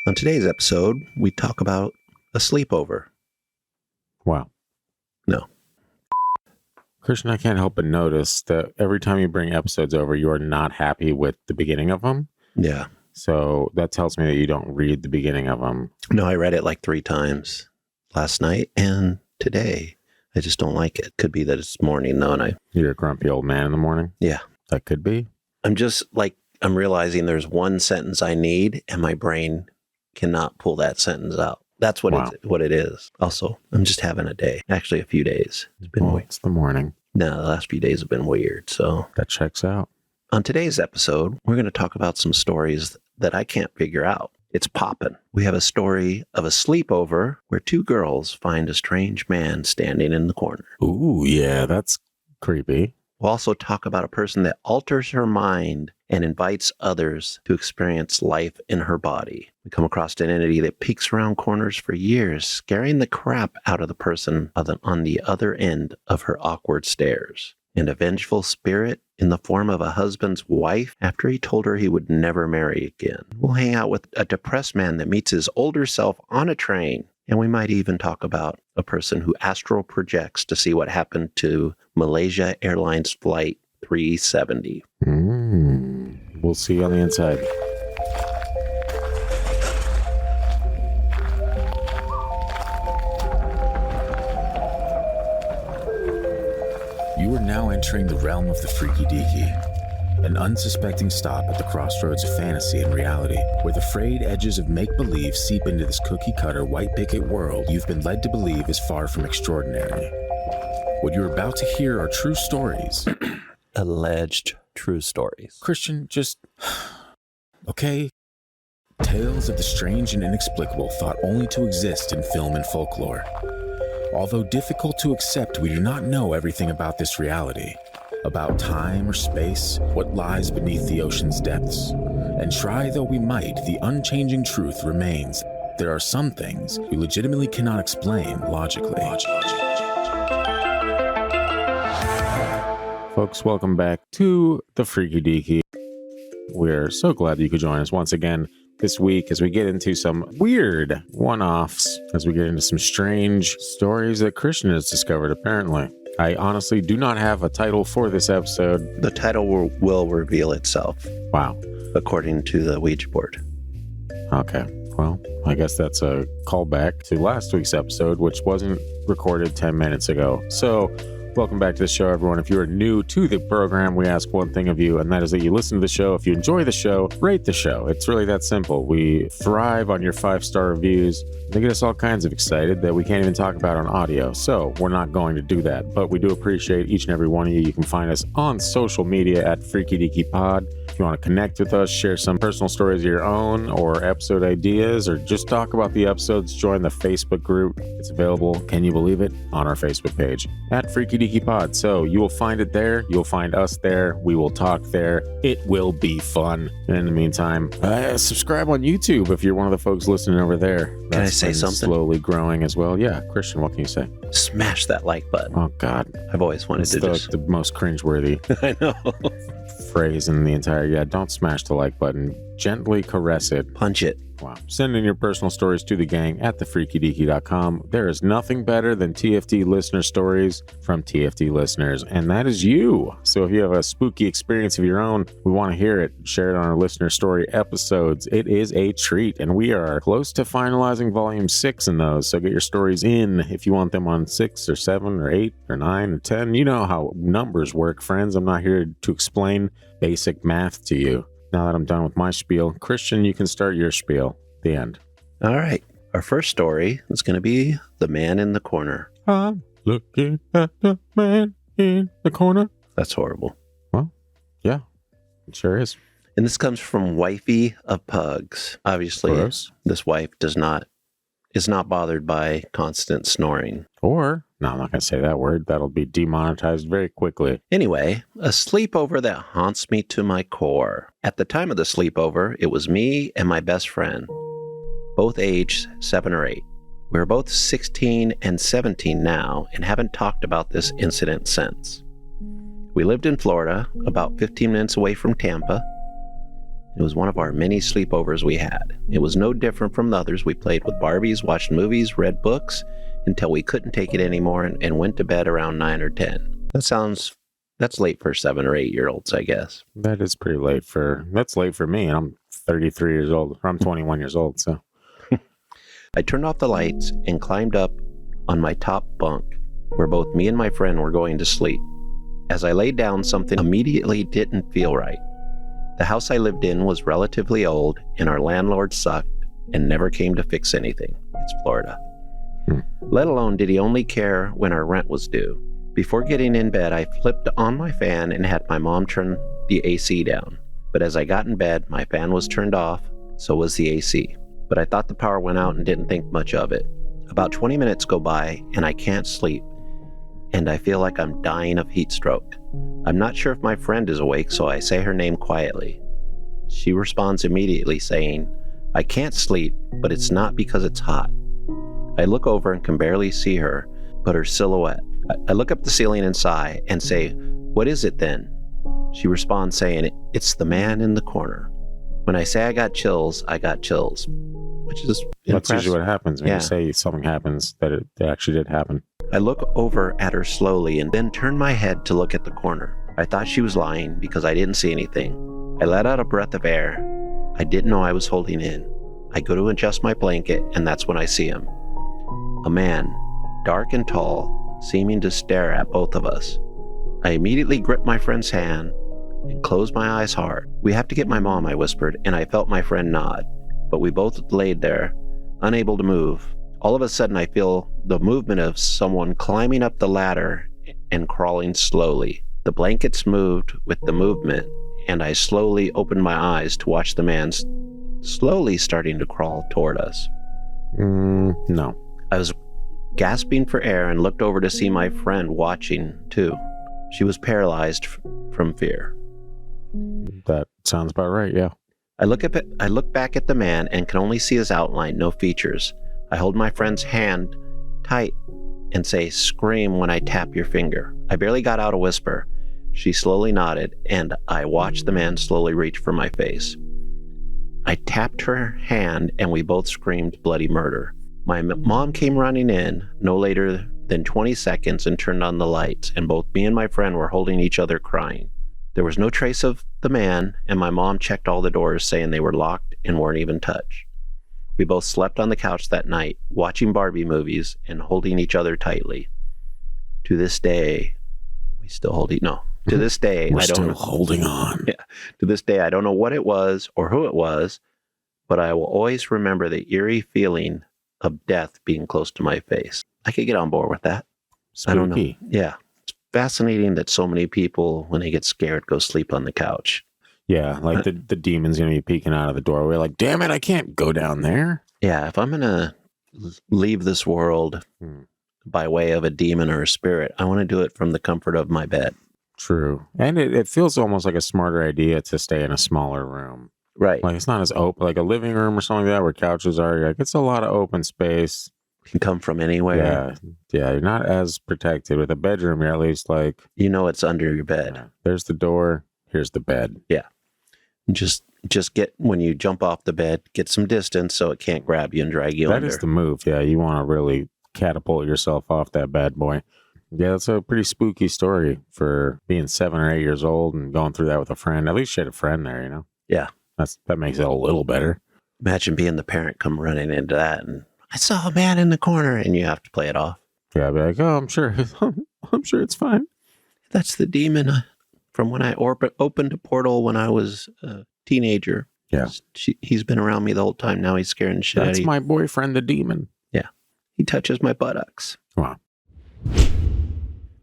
On today's episode, we talk about a sleepover. Wow. No. Christian, I can't help but notice that every time you bring episodes over, you are not happy with the beginning of them. Yeah. So that tells me that you don't read the beginning of them. No, I read it like 3 times last night and today. I just don't like it. Could be that it's morning though, and You're a grumpy old man in the morning? Yeah. That could be. I'm realizing there's one sentence I need and my brain cannot pull that sentence out. That's what what it is. Also, I'm just having a day. Actually, a few days. It's been weird. It's the morning. No, the last few days have been weird. So that checks out. On today's episode, we're going to talk about some stories that I can't figure out. It's poppin'. We have a story of a sleepover where 2 girls find a strange man standing in the corner. Ooh, yeah, that's creepy. We'll also talk about a person that alters her mind and invites others to experience life in her body. We come across an entity that peeks around corners for years, scaring the crap out of the person on the other end of her awkward stares. And a vengeful spirit in the form of a husband's wife after he told her he would never marry again. We'll hang out with a depressed man that meets his older self on a train. And we might even talk about a person who astral projects to see what happened to Malaysia Airlines Flight 370. We'll see you on the inside. You are now entering the realm of the Freaky Deaky, an unsuspecting stop at the crossroads of fantasy and reality, where the frayed edges of make-believe seep into this cookie-cutter white picket world you've been led to believe is far from extraordinary. What you're about to hear are true stories. Alleged true stories. Christian, just... okay? Tales of the strange and inexplicable thought only to exist in film and folklore. Although difficult to accept, we do not know everything about this reality. About time or space, what lies beneath the ocean's depths. And try though we might, the unchanging truth remains. There are some things we legitimately cannot explain logically. Folks, welcome back to the Freaky Deaky. We're so glad that you could join us once again this week as we get into some weird one-offs, as we get into some strange stories that Christian has discovered, apparently. I honestly do not have a title for this episode. The title will reveal itself. Wow. According to the Ouija board. Okay. Well, I guess that's a callback to last week's episode, which wasn't recorded 10 minutes ago. So, welcome back to the show, everyone. If you are new to the program, we ask one thing of you, and that is that you listen to the show. If you enjoy the show, rate the show. It's really that simple. We thrive on your 5-star reviews. They get us all kinds of excited that we can't even talk about on audio, so we're not going to do that. But we do appreciate each and every one of you. You can find us on social media at Freaky Deaky Pod. If you want to connect with us, share some personal stories of your own or episode ideas, or just talk about the episodes, join the Facebook group. It's available, can you believe it, on our Facebook page at Freaky Deaky Pod. So you will find it there. You'll find us there. We will talk there. It will be fun. And in the meantime, subscribe on YouTube if you're one of the folks listening over there. Can I say something? Slowly growing as well. Yeah, Christian, what can you say? Smash that like button. Oh, God. I've always wanted to just... the most cringeworthy I know. phrase in the entire... Yeah, don't smash the like button. Gently caress it. Punch it. Wow. Send in your personal stories to the gang at thefreakydeaky.com. There is nothing better than TFD listener stories from TFD listeners, and that is you. So if you have a spooky experience of your own, we want to hear it. Share it on our listener story episodes. It is a treat, and we are close to finalizing volume 6 in those, so get your stories in if you want them on 6 or 7 or 8 or 9 or 10. You know how numbers work, friends. I'm not here to explain basic math to you. Now that I'm done with my spiel, Christian, you can start your spiel. The end. All right. Our first story is going to be The Man in the Corner. I'm looking at the man in the corner. That's horrible. Well, yeah, it sure is. And this comes from Wifey of Pugs. Obviously, Gross. This wife is not bothered by constant snoring. Or, no, I'm not going to say that word. That'll be demonetized very quickly. Anyway, a sleepover that haunts me to my core. At the time of the sleepover, it was me and my best friend, both aged 7 or 8. We're both 16 and 17 now and haven't talked about this incident since. We lived in Florida, about 15 minutes away from Tampa. It was one of our many sleepovers we had. It was no different from the others. We played with Barbies, watched movies, read books until we couldn't take it anymore and went to bed around 9 or 10. That's late for 7 or 8 year olds, I guess. That's late for me, and I'm 33 years old. I'm 21 years old, so. I turned off the lights and climbed up on my top bunk, where both me and my friend were going to sleep. As I laid down, something immediately didn't feel right. The house I lived in was relatively old, and our landlord sucked and never came to fix anything. It's Florida. Let alone did he only care when our rent was due. Before getting in bed, I flipped on my fan and had my mom turn the AC down. But as I got in bed, my fan was turned off, so was the AC. But I thought the power went out and didn't think much of it. About 20 minutes go by, and I can't sleep, and I feel like I'm dying of heat stroke. I'm not sure if my friend is awake, so I say her name quietly. She responds immediately saying, "I can't sleep, but it's not because it's hot." I look over and can barely see her, but her silhouette. I look up the ceiling and sigh and say, "What is it then?" She responds saying, "It's the man in the corner." When I say I got chills, which is That's impressive. usually what happens when you say something happens, that it actually did happen. I look over at her slowly and then turn my head to look at the corner. I thought she was lying because I didn't see anything. I let out a breath of air I didn't know I was holding in. I go to adjust my blanket, and that's when I see him. A man, dark and tall, seeming to stare at both of us. I immediately gripped my friend's hand and closed my eyes hard. "We have to get my mom," I whispered, and I felt my friend nod. But we both laid there, unable to move. All of a sudden, I feel the movement of someone climbing up the ladder and crawling slowly. The blankets moved with the movement, and I slowly opened my eyes to watch the man slowly starting to crawl toward us. No. I was gasping for air and looked over to see my friend watching, too. She was paralyzed from fear. That sounds about right, yeah. I look back at the man and can only see his outline, no features. I hold my friend's hand tight and say, "Scream when I tap your finger." I barely got out a whisper. She slowly nodded, and I watched the man slowly reach for my face. I tapped her hand, and we both screamed bloody murder. My mom came running in no later than 20 seconds and turned on the lights, and both me and my friend were holding each other crying. There was no trace of the man, and my mom checked all the doors, saying they were locked and weren't even touched. We both slept on the couch that night, watching Barbie movies and holding each other tightly. To this day, To this day, We're still holding on. Yeah. To this day, I don't know what it was or who it was, but I will always remember the eerie feeling of death being close to my face. I could get on board with that. Spooky. I don't know. Yeah. It's fascinating that so many people, when they get scared, go sleep on the couch. Yeah, like the demon's going to be peeking out of the doorway like, damn it, I can't go down there. Yeah, if I'm going to leave this world by way of a demon or a spirit, I want to do it from the comfort of my bed. True. And it feels almost like a smarter idea to stay in a smaller room. Right. Like it's not as open, like a living room or something like that where couches are. Like it's a lot of open space. Can come from anywhere. Yeah, you're not as protected. With a bedroom, you're at least like... You know it's under your bed. Yeah, there's the door, here's the bed. Yeah. Just get, when you jump off the bed, get some distance so it can't grab you and drag you under. That is the move. Yeah, you want to really catapult yourself off that bad boy. Yeah, that's a pretty spooky story for being 7 or 8 years old and going through that with a friend. At least you had a friend there, you know? Yeah. That makes it a little better. Imagine being the parent come running into that and, "I saw a man in the corner," and you have to play it off. Yeah, I'd be like, "Oh, I'm sure it's fine." That's the demon from when I opened a portal when I was a teenager. Yeah. He's been around me the whole time. Now he's scaring the shit out of That's me. my boyfriend, the demon. Yeah. He touches my buttocks. Wow.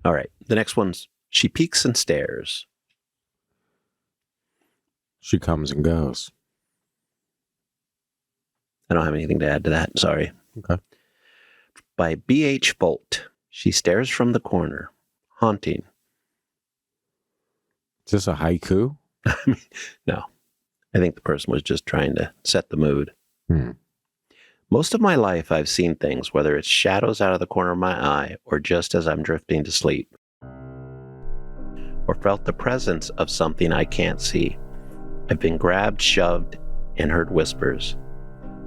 All right. The next one's, she peeks and stares. She comes and goes. I don't have anything to add to that. Sorry. Okay. By B.H. Bolt. She stares from the corner. Haunting. Is this a haiku? No. I think the person was just trying to set the mood. Hmm. Most of my life, I've seen things, whether it's shadows out of the corner of my eye or just as I'm drifting to sleep, or felt the presence of something I can't see. I've been grabbed, shoved, and heard whispers.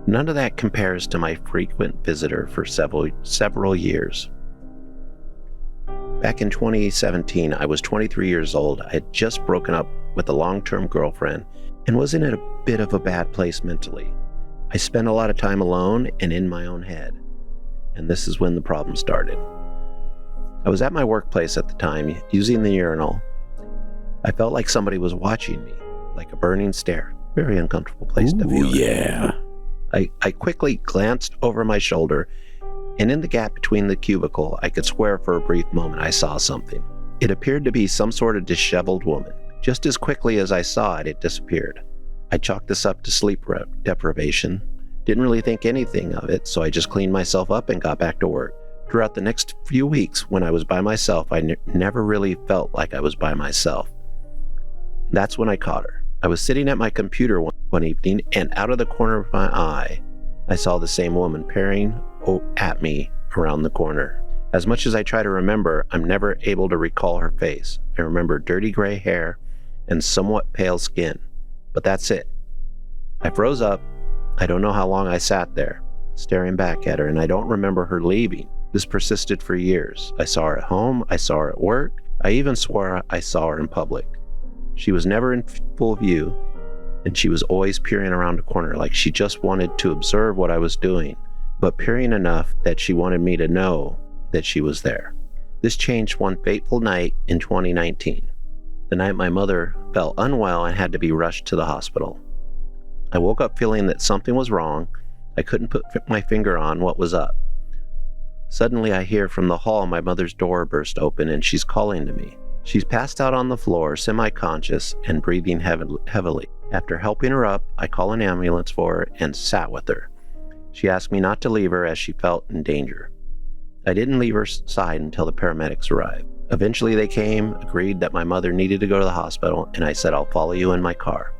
None of that compares to my frequent visitor for several years. Back in 2017, I was 23 years old. I had just broken up with a long-term girlfriend and was in a bit of a bad place mentally. I spent a lot of time alone and in my own head. And this is when the problem started. I was at my workplace at the time, using the urinal. I felt like somebody was watching me, like a burning stare. Very uncomfortable place to be. Oh, yeah. I quickly glanced over my shoulder, and in the gap between the cubicle, I could swear for a brief moment I saw something. It appeared to be some sort of disheveled woman. Just as quickly as I saw it, it disappeared. I chalked this up to sleep deprivation. Didn't really think anything of it, so I just cleaned myself up and got back to work. Throughout the next few weeks, when I was by myself, I never really felt like I was by myself. That's when I caught her. I was sitting at my computer one evening, and out of the corner of my eye, I saw the same woman peering at me around the corner. As much as I try to remember, I'm never able to recall her face. I remember dirty gray hair and somewhat pale skin, but that's it. I froze up. I don't know how long I sat there, staring back at her, and I don't remember her leaving. This persisted for years. I saw her at home. I saw her at work. I even swore I saw her in public. She was never in full view, and she was always peering around a corner like she just wanted to observe what I was doing, but peering enough that she wanted me to know that she was there. This changed one fateful night in 2019, the night my mother fell unwell and had to be rushed to the hospital. I woke up feeling that something was wrong. I couldn't put my finger on what was up. Suddenly I hear from the hall my mother's door burst open and she's calling to me. She's passed out on the floor, semi-conscious and breathing heavily. After helping her up, I call an ambulance for her and sat with her. She asked me not to leave her as she felt in danger. I didn't leave her side until the paramedics arrived. Eventually they came, agreed that my mother needed to go to the hospital, and I said, I'll follow you in my car.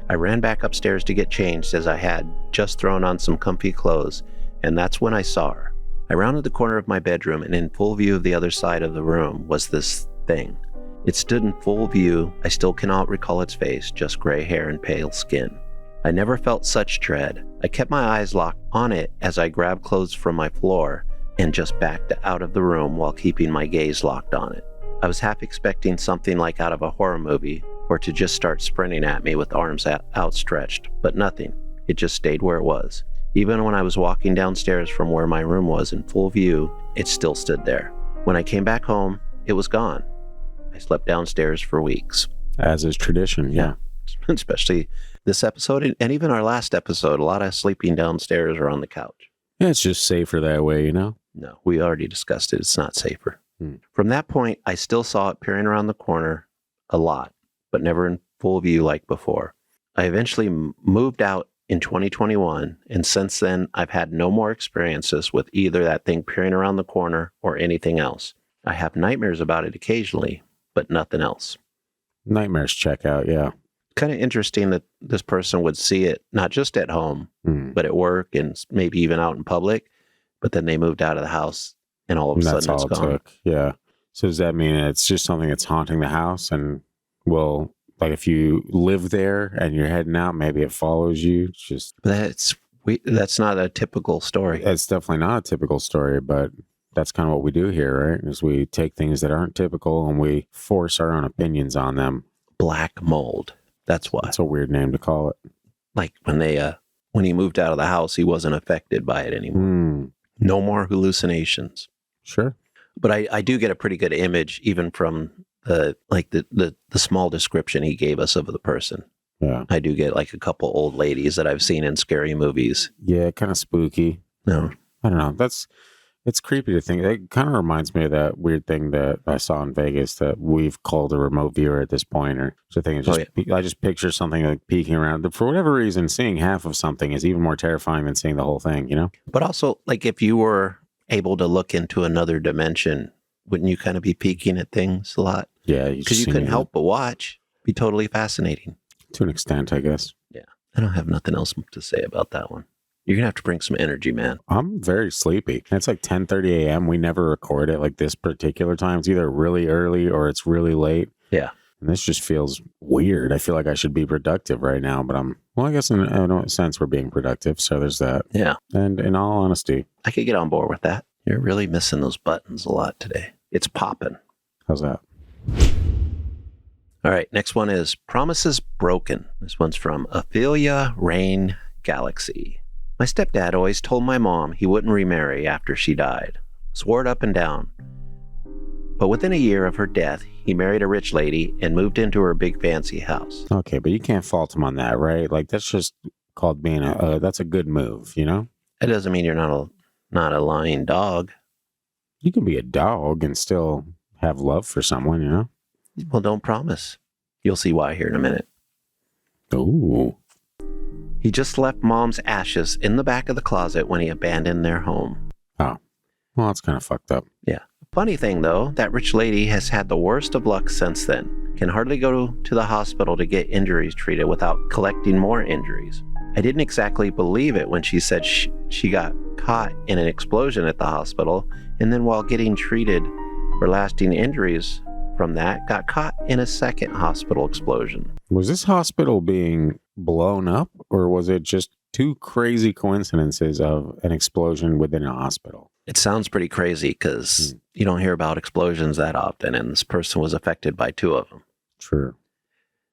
I ran back upstairs to get changed as I had just thrown on some comfy clothes, and that's when I saw her. I rounded the corner of my bedroom, and in full view of the other side of the room was this thing. It stood in full view. I still cannot recall its face, just gray hair and pale skin. I never felt such dread. I kept my eyes locked on it as I grabbed clothes from my floor and just backed out of the room while keeping my gaze locked on it. I was half expecting something like out of a horror movie, or to just start sprinting at me with arms outstretched, but nothing. It just stayed where it was. Even when I was walking downstairs from where my room was in full view, it still stood there. When I came back home, it was gone. I slept downstairs for weeks. As is tradition, yeah. Especially this episode, and even our last episode, a lot of sleeping downstairs or on the couch. Yeah, it's just safer that way, you know? No, we already discussed it. It's not safer. From that point, I still saw it peering around the corner a lot, but never in full view like before. I eventually moved out in 2021, and since then, I've had no more experiences with either that thing peering around the corner or anything else. I have nightmares about it occasionally, but nothing else. Nightmares check out, yeah. Kind of interesting that this person would see it, not just at home, but at work and maybe even out in public, but then they moved out of the house and all of a sudden it's gone. Took. Yeah. So does that mean it's just something that's haunting the house and will, like if you live there and you're heading out, maybe it follows you? It's just... That's not a typical story. It's definitely not a typical story, but that's kind of what we do here, right? Is we take things that aren't typical and we force our own opinions on them. Black mold. That's why. That's a weird name to call it. Like when he moved out of the house, he wasn't affected by it anymore. No more hallucinations. Sure. But I do get a pretty good image even from the small description he gave us of the person. Yeah. I do get like a couple old ladies that I've seen in scary movies. Yeah, kind of spooky. No. I don't know. It's creepy to think. It kind of reminds me of that weird thing that I saw in Vegas that we've called a remote viewer at this point. Or the thing is, I just picture something like peeking around. For whatever reason, seeing half of something is even more terrifying than seeing the whole thing, you know? But also, like if you were able to look into another dimension, wouldn't you kind of be peeking at things a lot? Yeah. Because you couldn't help but watch. Be totally fascinating. To an extent, I guess. Yeah. I don't have nothing else to say about that one. You're going to have to bring some energy, man. I'm very sleepy. It's like 10:30 a.m. We never record it like this particular time. It's either really early or it's really late. Yeah. And this just feels weird. I feel like I should be productive right now, but I guess in a sense we're being productive. So there's that. Yeah. And in all honesty, I could get on board with that. You're really missing those buttons a lot today. It's popping. how's that? All right. Next one is Promises Broken. This one's from Ophelia Rain Galaxy. My stepdad always told my mom he wouldn't remarry after she died. Swore it up and down. But within a year of her death, he married a rich lady and moved into her big fancy house. Okay, but you can't fault him on that, right? Like that's just called being that's a good move, you know? That doesn't mean you're not a lying dog. You can be a dog and still have love for someone, you know? Well, don't promise. You'll see why here in a minute. Ooh. He just left mom's ashes in the back of the closet when he abandoned their home. Oh. Well, that's kind of fucked up. Yeah. Funny thing, though, that rich lady has had the worst of luck since then. Can hardly go to the hospital to get injuries treated without collecting more injuries. I didn't exactly believe it when she said she got caught in an explosion at the hospital, and then while getting treated for lasting injuries from that, got caught in a second hospital explosion. Was this hospital being blown up, or was it just two crazy coincidences of an explosion within a hospital? It sounds pretty crazy because you don't hear about explosions that often, and this person was affected by two of them. True.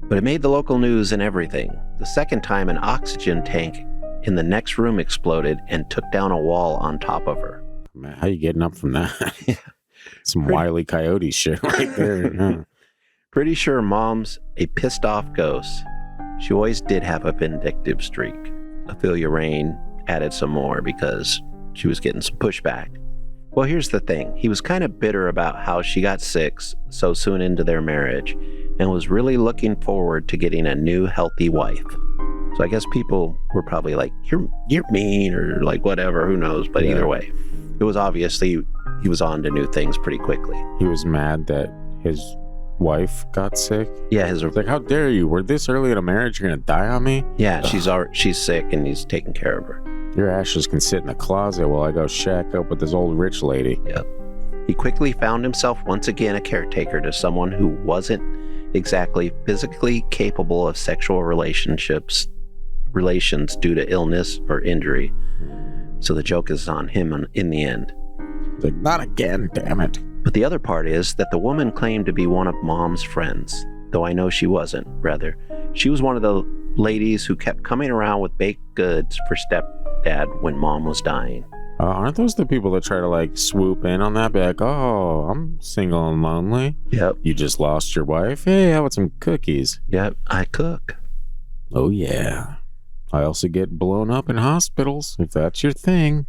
But it made the local news and everything. The second time, an oxygen tank in the next room exploded and took down a wall on top of her. Man, how you getting up from that? Some Wile E. Coyote shit right there. Yeah. Pretty sure mom's a pissed off ghost. She always did have a vindictive streak. Ophelia Rain added some more because she was getting some pushback. Well, here's the thing. He was kind of bitter about how she got sick so soon into their marriage and was really looking forward to getting a new healthy wife. So I guess people were probably like, you're mean or like whatever, who knows. But either way, it was obviously he was on to new things pretty quickly. He was mad that his wife got sick. Yeah, It's like, how dare you? We're this early in a marriage, you're gonna die on me? Yeah, she's sick and he's taking care of her. Your ashes can sit in the closet while I go shack up with this old rich lady. Yep. He quickly found himself once again a caretaker to someone who wasn't exactly physically capable of sexual relations due to illness or injury. So the joke is on him in the end. Like, not again, damn it. But the other part is that the woman claimed to be one of mom's friends, though I know she wasn't. Rather, she was one of the ladies who kept coming around with baked goods for stepdad when mom was dying. Aren't those the people that try to like swoop in on that? Be like, oh, I'm single and lonely. Yep. You just lost your wife? Hey, how about some cookies? Yep, I cook. Oh, yeah. I also get blown up in hospitals, if that's your thing.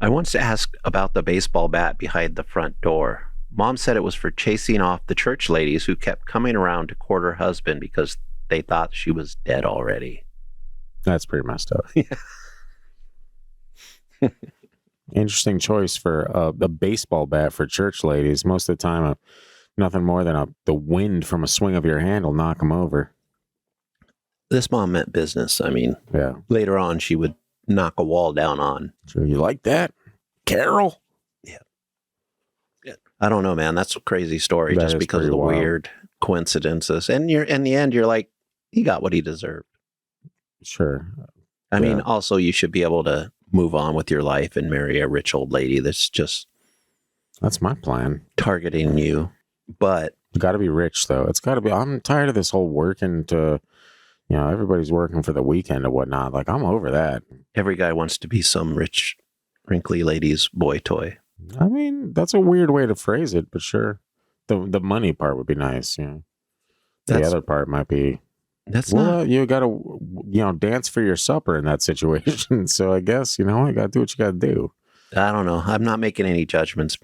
I once asked about the baseball bat behind the front door. Mom said it was for chasing off the church ladies who kept coming around to court her husband because they thought she was dead already. That's pretty messed up. Interesting choice for a baseball bat for church ladies. Most of the time, nothing more than the wind from a swing of your hand will knock them over. This mom meant business. I mean, Yeah. later on, she would knock a wall down on. So you like that, Carol? Yeah. I don't know, man. That's a crazy story That just is because of pretty the wild. weird coincidences. And in the end, you're like, he got what he deserved. Sure. I mean, Yeah. also, you should be able to move on with your life and marry a rich old lady that's just That's my plan. targeting you. But You got to be rich, though. It's got to be. I'm tired of this whole working to, everybody's working for the weekend and whatnot. Like, I'm over that. every guy wants to be some rich, wrinkly lady's boy toy. I mean, that's a weird way to phrase it, but sure. The money part would be nice. The That's- other part might be, That's well, not. you got to, dance for your supper in that situation. So I guess, you got to do what you got to do. I don't know. I'm not making any judgments,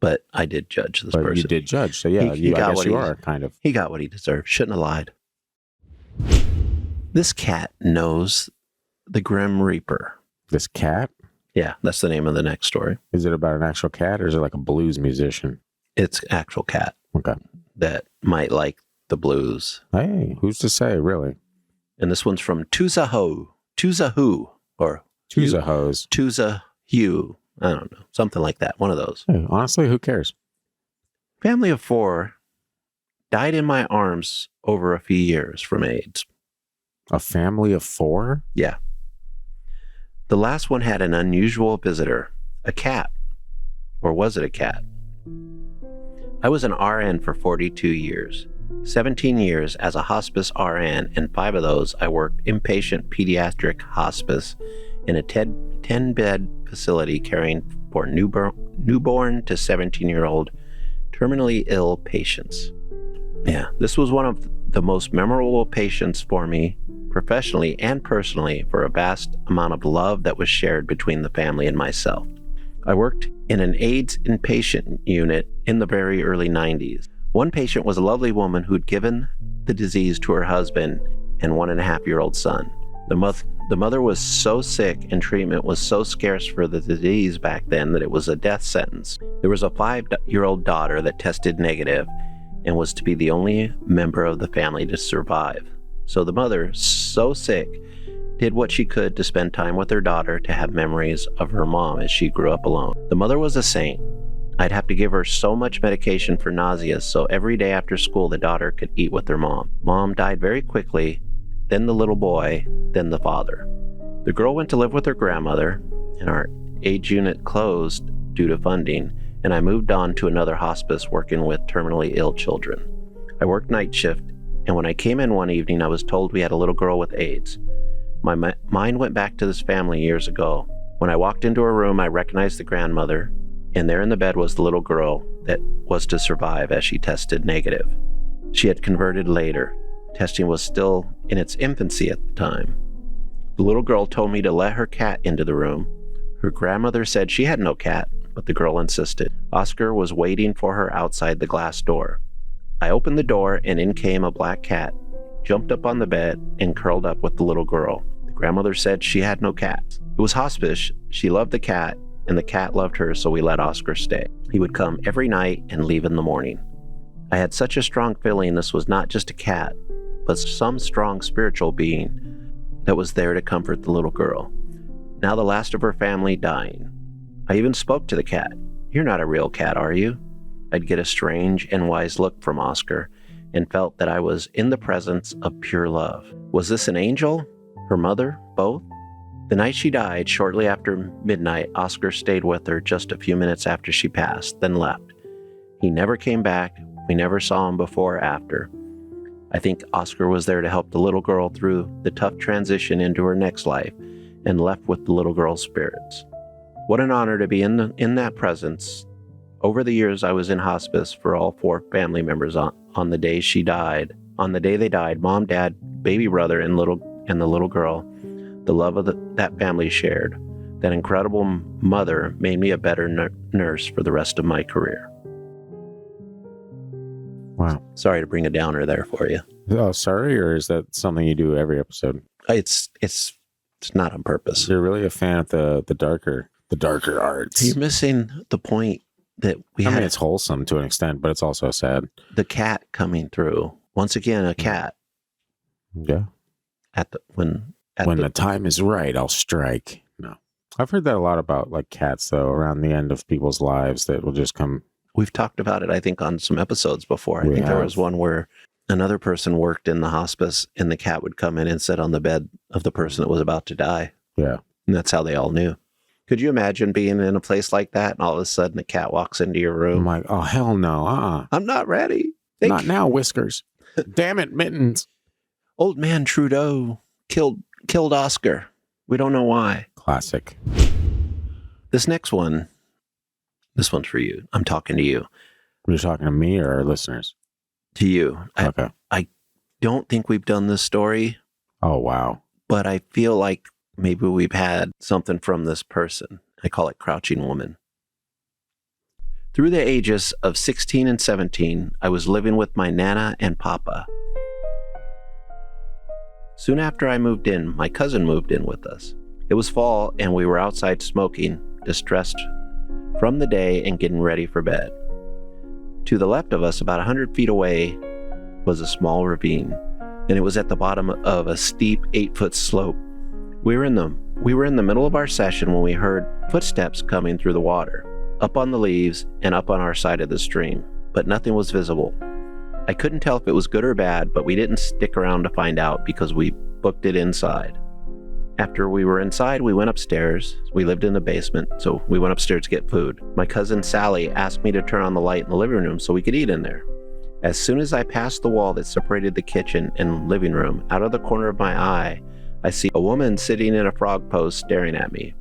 but I did judge this But person. you did judge. So yeah, He I got guess what you he- are kind of. He got what he deserved. Shouldn't have lied. This cat knows the Grim Reaper. This cat? Yeah, that's the name of the next story. Is it about an actual cat or is it like a blues musician? It's actual cat Okay. that might like the blues. Hey, who's to say, really? And this one's from Tuzahu, or Choose a hose. Tuzahu. I don't know. Something like that. One of those. Hey, honestly, who cares? Family of four died in my arms over a few years from AIDS. A family of 4? Yeah. The last one had an unusual visitor, a cat. Or was it a cat? I was an RN for 42 years, 17 years as a hospice RN, and 5 of those I worked inpatient pediatric hospice in a 10-bed facility caring for newborn to 17-year-old terminally ill patients. Yeah, this was one of the most memorable patients for me, professionally and personally, for a vast amount of love that was shared between the family and myself. I worked in an AIDS inpatient unit in the very early 90s. One patient was a lovely woman who'd given the disease to her husband and 1.5-year-old son. The mother was so sick and treatment was so scarce for the disease back then that it was a death sentence. There was a 5-year-old daughter that tested negative and was to be the only member of the family to survive. So the mother, so sick, did what she could to spend time with her daughter to have memories of her mom as she grew up alone. The mother was a saint. I'd have to give her so much medication for nausea, so every day after school the daughter could eat with her mom. Mom died very quickly, then the little boy, then the father. The girl went to live with her grandmother, and our AIDS unit closed due to funding, and I moved on to another hospice working with terminally ill children. I worked night shift, and when I came in one evening I was told we had a little girl with AIDS. My mind went back to this family years ago. When I walked into her room, I recognized the grandmother, and there in the bed was the little girl that was to survive as she tested negative. She had converted later. Testing was still in its infancy at the time. The little girl told me to let her cat into the room. Her grandmother said she had no cat, but the girl insisted. Oscar was waiting for her outside the glass door. I opened the door, and in came a black cat, jumped up on the bed, and curled up with the little girl. Grandmother said she had no cats. It was hospice. She loved the cat, and the cat loved her, so we let Oscar stay. He would come every night and leave in the morning. I had such a strong feeling this was not just a cat, but some strong spiritual being that was there to comfort the little girl. Now the last of her family dying. I even spoke to the cat. "You're not a real cat, are you?" I'd get a strange and wise look from Oscar and felt that I was in the presence of pure love. Was this an angel? Her mother? Both? The night she died, shortly after midnight, Oscar stayed with her just a few minutes after she passed, then left. He never came back. We never saw him before or after. I think Oscar was there to help the little girl through the tough transition into her next life and left with the little girl's spirits. What an honor to be in that presence. Over the years, I was in hospice for all 4 family members on the day she died. On the day they died, mom, dad, baby brother, and the little girl. The love of that family shared. That incredible mother made me a better nurse for the rest of my career. Wow. Sorry to bring a downer there for you. Oh, sorry, or is that something you do every episode? It's not on purpose. You're really a fan of the darker arts. You're missing the point that we I had. mean, it's wholesome to an extent, but it's also sad. The cat coming through. Once again, a cat. Yeah. When the time is right, I'll strike. No. I've heard that a lot about like cats, though, around the end of people's lives that will just come. We've talked about it, I think, on some episodes before. I think there was one where another person worked in the hospice and the cat would come in and sit on the bed of the person that was about to die. Yeah. And that's how they all knew. Could you imagine being in a place like that and all of a sudden a cat walks into your room? I'm like, oh, hell no. I'm not ready. Not now, Whiskers. Damn it, Mittens. Old man Trudeau killed Oscar. We don't know why. Classic. This next one, this one's for you. I'm talking to you. You're talking to me or our listeners? To you. Okay. I don't think we've done this story. Oh, wow. But I feel like maybe we've had something from this person. I call it Crouching Woman. Through the ages of 16 and 17, I was living with my Nana and Papa. Soon after I moved in, my cousin moved in with us. It was fall and we were outside smoking, distressed from the day and getting ready for bed. To the left of us, about 100 feet away, was a small ravine, and it was at the bottom of a steep 8-foot slope. We were in the middle of our session when we heard footsteps coming through the water, up on the leaves and up on our side of the stream, but nothing was visible. I couldn't tell if it was good or bad, but we didn't stick around to find out because we booked it inside. After we were inside, we went upstairs. We lived in the basement, so we went upstairs to get food. My cousin Sally asked me to turn on the light in the living room so we could eat in there. As soon as I passed the wall that separated the kitchen and living room, out of the corner of my eye, I see a woman sitting in a frog pose staring at me.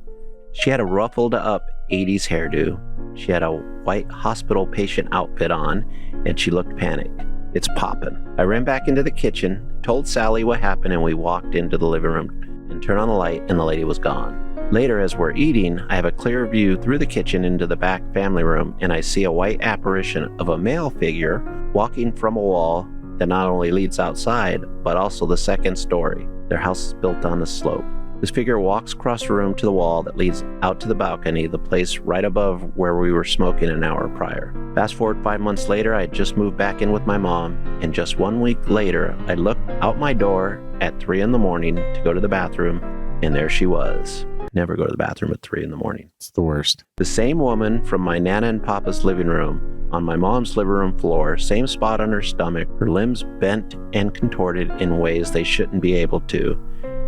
She had a ruffled up 80s hairdo. She had a white hospital patient outfit on, and she looked panicked. It's poppin'. I ran back into the kitchen, told Sally what happened, and we walked into the living room and turned on the light, and the lady was gone. Later, as we're eating, I have a clear view through the kitchen into the back family room, and I see a white apparition of a male figure walking from a wall that not only leads outside, but also the second story. Their house is built on a slope. This figure walks across the room to the wall that leads out to the balcony, the place right above where we were smoking an hour prior. Fast forward 5 months later, I had just moved back in with my mom, and just 1 week later, I looked out my door at 3 in the morning to go to the bathroom, and there she was. Never go to the bathroom at 3 in the morning. It's the worst. The same woman from my Nana and Papa's living room, on my mom's living room floor, same spot on her stomach, her limbs bent and contorted in ways they shouldn't be able to,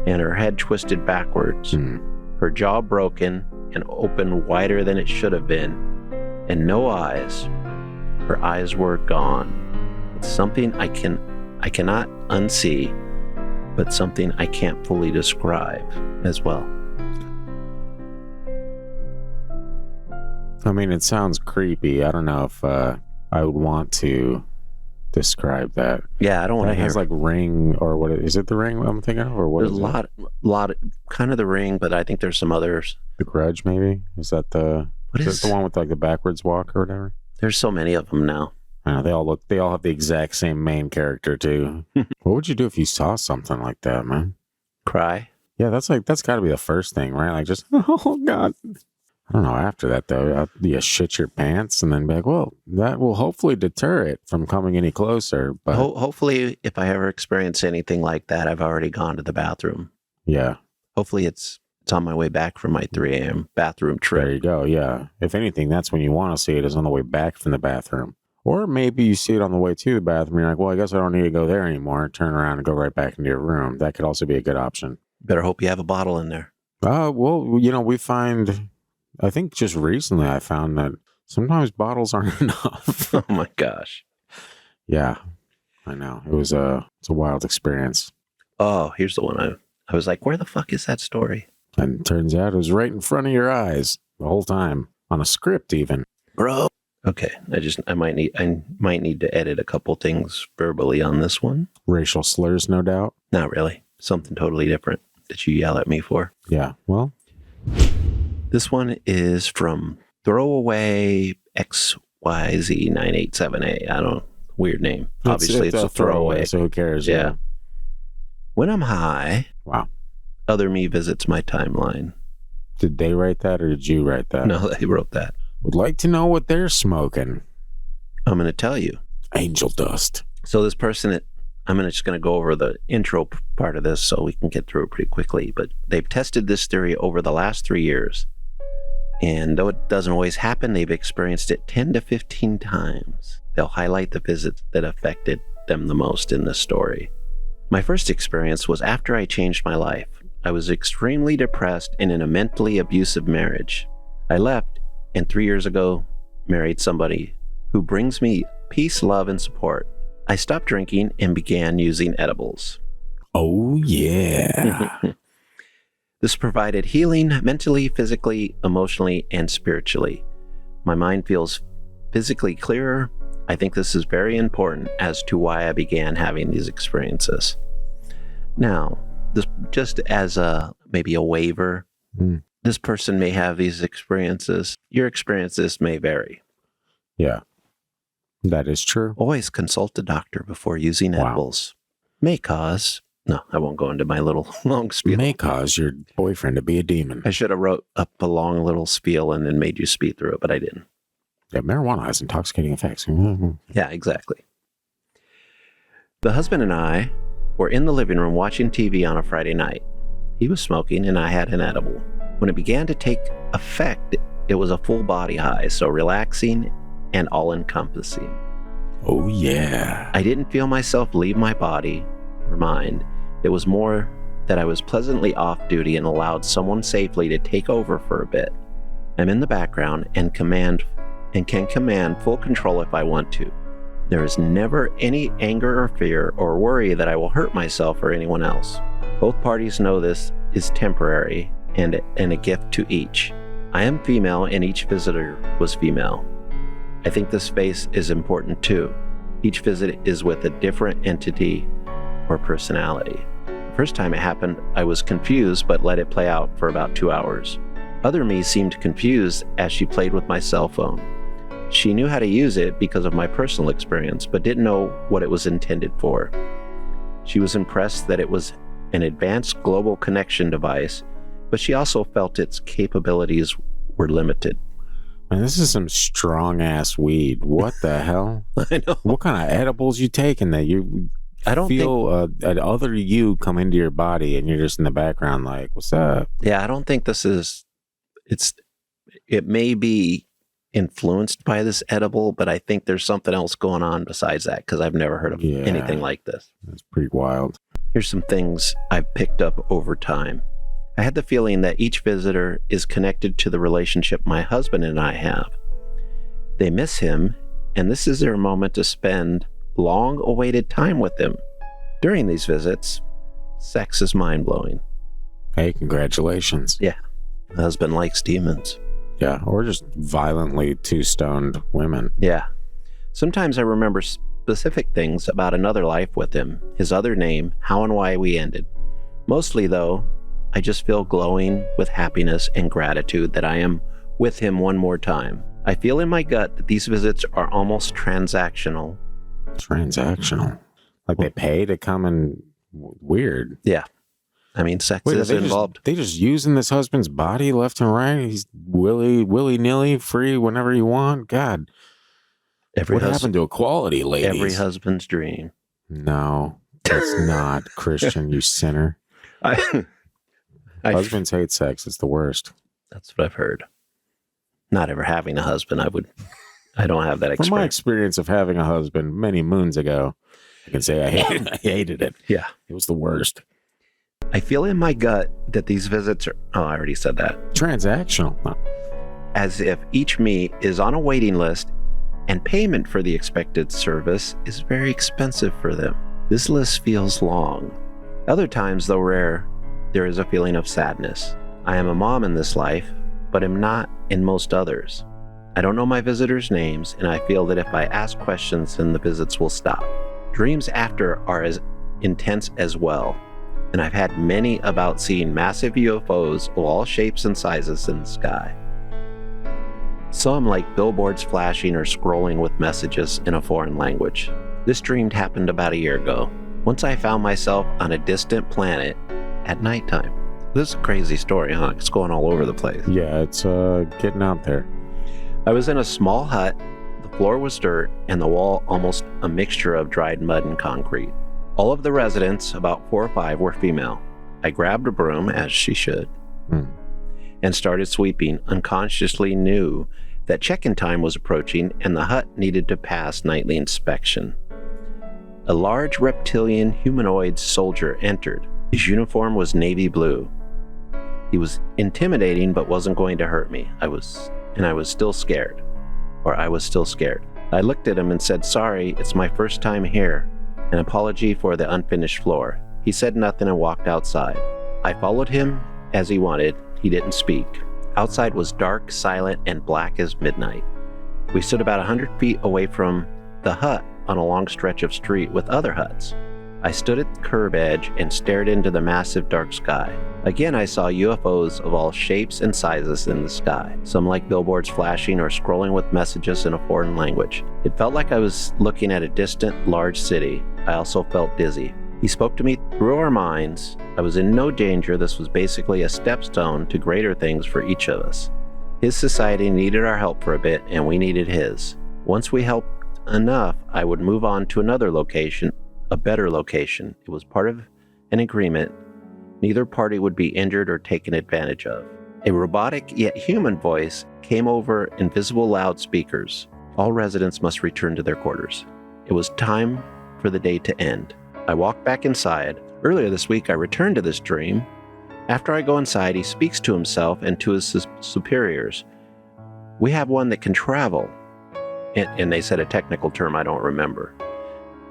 and her head twisted backwards, her jaw broken and open wider than it should have been, and no eyes. Her eyes were gone. It's something I cannot unsee, but something I can't fully describe as well. I mean, it sounds creepy. I don't know if I would want to describe that. Yeah, I don't want to It hear. has like Ring, or what is it? The Ring I'm thinking of, or what? There's is a lot of, kind of The Ring, but I think there's some others. The Grudge, maybe? Is that the? What is is that the one with like the backwards walk or whatever? There's so many of them now. I know, they all have the exact same main character too. What would you do if you saw something like that, man? Cry. Yeah, that's got to be the first thing, right? Like just, oh God. I don't know. After that, though, you shit your pants and then be like, well, that will hopefully deter it from coming any closer. But Hopefully, if I ever experience anything like that, I've already gone to the bathroom. yeah, Hopefully, it's on my way back from my 3 a.m. bathroom there trip. you go. Yeah. If anything, that's when you want to see it, is on the way back from the bathroom. Or maybe you see it on the way to the bathroom. You're like, well, I guess I don't need to go there anymore. Turn around and go right back into your room. That could also be a good option. Better hope you have a bottle in there. Well, we find, I think just recently I found that sometimes bottles aren't enough. Oh my gosh. Yeah, I know. It's a wild experience. Oh, here's the one. I was like, where the fuck is that story? And it turns out it was right in front of your eyes the whole time, on a script even. Bro. Okay, I might need to edit a couple things verbally on this one. Racial slurs, no doubt. Not really. Something totally different that you yell at me for. Yeah, well. This one is from Throwaway XYZ987A. I don't know. Weird name. Obviously, it's a throwaway. So who cares? Yeah. When I'm high, Wow. other me visits my timeline. Did they write that or did you write that? No, they wrote that. Would like to know what they're smoking. I'm going to tell you. Angel dust. So this person, just going to go over the intro part of this so we can get through it pretty quickly. But they've tested this theory over the last 3 years. And though it doesn't always happen, they've experienced it 10 to 15 times. They'll highlight the visits that affected them the most in this story. My first experience was after I changed my life. I was extremely depressed and in a mentally abusive marriage. I left and 3 years ago married somebody who brings me peace, love, and support. I stopped drinking and began using edibles. Oh, yeah. This provided healing mentally, physically, emotionally, and spiritually. My mind feels physically clearer. I think this is very important as to why I began having these experiences. Now, this just as maybe a waiver, this person may have these experiences. Your experiences may vary. Yeah, that is true. Always consult a doctor before using edibles. May cause... No, I won't go into my little long spiel. May cause your boyfriend to be a demon. I should have wrote up a long little spiel and then made you speed through it, but I didn't. Yeah, marijuana has intoxicating effects. Yeah, exactly. The husband and I were in the living room watching TV on a Friday night. He was smoking and I had an edible. When it began to take effect, it was a full body high, so relaxing and all-encompassing. Oh, yeah. I didn't feel myself leave my body or mind. It was more that I was pleasantly off duty and allowed someone safely to take over for a bit. I'm in the background and can command full control if I want to. There is never any anger or fear or worry that I will hurt myself or anyone else. Both parties know this is temporary and a gift to each. I am female and each visitor was female. I think this space is important too. Each visit is with a different entity or personality. The first time it happened, I was confused but let it play out for about 2 hours. Other me seemed confused as she played with my cell phone. She knew how to use it because of my personal experience, but didn't know what it was intended for. She was impressed that it was an advanced global connection device, but she also felt its capabilities were limited. Man, this is some strong ass weed. What the hell? I know. What kind of edibles you taking that you I don't feel an other you come into your body and you're just in the background like, what's up? Yeah, I don't think this is, it may be influenced by this edible, but I think there's something else going on besides that because I've never heard of anything like this. That's pretty wild. Here's some things I've picked up over time. I had the feeling that each visitor is connected to the relationship my husband and I have. They miss him, and this is their moment to spend long-awaited time with him. During these visits, sex is mind-blowing. Hey, congratulations. Yeah, my husband likes demons. Yeah, or just violently too stoned women. Yeah. Sometimes I remember specific things about another life with him, his other name, how and why we ended. Mostly, though, I just feel glowing with happiness and gratitude that I am with him one more time. I feel in my gut that these visits are almost transactional. Transactional? Like they pay to come and weird. Yeah. I mean, sex is involved. They just using this husband's body left and right. He's willy-nilly, free whenever you want. God. What happened to equality, ladies? Every husband's dream. No, that's not Christian, you sinner. Husbands hate sex. It's the worst. That's what I've heard. Not ever having a husband, I don't have that experience. From my experience of having a husband many moons ago, I can say I hated it. Yeah. It was the worst. I feel in my gut that these visits are, I already said that. Transactional. As if each me is on a waiting list and payment for the expected service is very expensive for them. This list feels long. Other times, though rare, there is a feeling of sadness. I am a mom in this life, but am not in most others. I don't know my visitors' names, and I feel that if I ask questions, then the visits will stop. Dreams after are as intense as well, and I've had many about seeing massive UFOs of all shapes and sizes in the sky. Some like billboards flashing or scrolling with messages in a foreign language. This dream happened about a year ago. Once I found myself on a distant planet at nighttime. This is a crazy story, huh? It's going all over the place. Yeah, it's getting out there. I was in a small hut. The floor was dirt and the wall almost a mixture of dried mud and concrete. All of the residents, about 4 or 5, were female. I grabbed a broom, as she should, and started sweeping, unconsciously knew that check-in time was approaching and the hut needed to pass nightly inspection. A large reptilian humanoid soldier entered. His uniform was navy blue. He was intimidating but wasn't going to hurt me. I was still scared. I looked at him and said, "Sorry, it's my first time here. An apology for the unfinished floor." He said nothing and walked outside. I followed him as he wanted. He didn't speak. Outside was dark, silent, and black as midnight. We stood about 100 feet away from the hut on a long stretch of street with other huts. I stood at the curb edge and stared into the massive dark sky. Again, I saw UFOs of all shapes and sizes in the sky, some like billboards flashing or scrolling with messages in a foreign language. It felt like I was looking at a distant, large city. I also felt dizzy. He spoke to me through our minds. I was in no danger. This was basically a stepstone to greater things for each of us. His society needed our help for a bit, and we needed his. Once we helped enough, I would move on to another location, a better location. It was part of an agreement. Neither party would be injured or taken advantage of. A robotic yet human voice came over invisible loudspeakers. All residents must return to their quarters. It was time for the day to end. I walked back inside. Earlier this week, I returned to this dream. After I go inside, he speaks to himself and to his superiors. We have one that can travel. And they said a technical term I don't remember.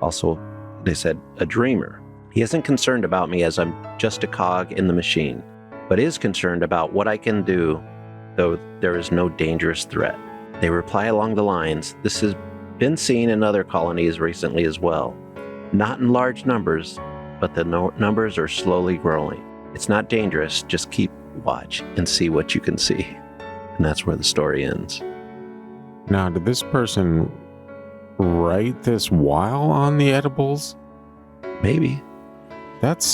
Also, they said a dreamer. He isn't concerned about me as I'm just a cog in the machine, but is concerned about what I can do, though there is no dangerous threat. They reply along the lines, this has been seen in other colonies recently as well. Not in large numbers, but the numbers are slowly growing. It's not dangerous, just keep watch and see what you can see. And that's where the story ends. Now, did this person write this while on the edibles? Maybe. Did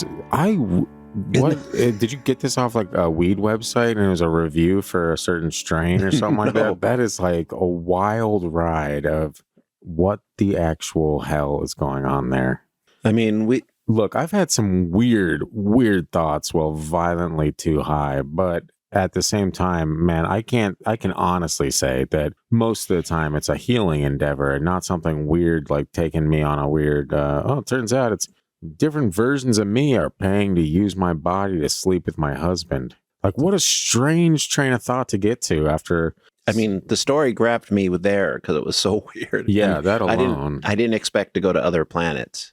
you get this off like a weed website and it was a review for a certain strain or something like No. that? That is like a wild ride of what the actual hell is going on there. I mean, Look, I've had some weird thoughts while violently too high, but at the same time, man, I can honestly say that most of the time it's a healing endeavor and not something weird like taking me on a weird, it turns out it's different versions of me are paying to use my body to sleep with my husband. Like, what a strange train of thought to get to after. I mean, the story grabbed me there because it was so weird. Yeah, And that alone. I didn't expect to go to other planets.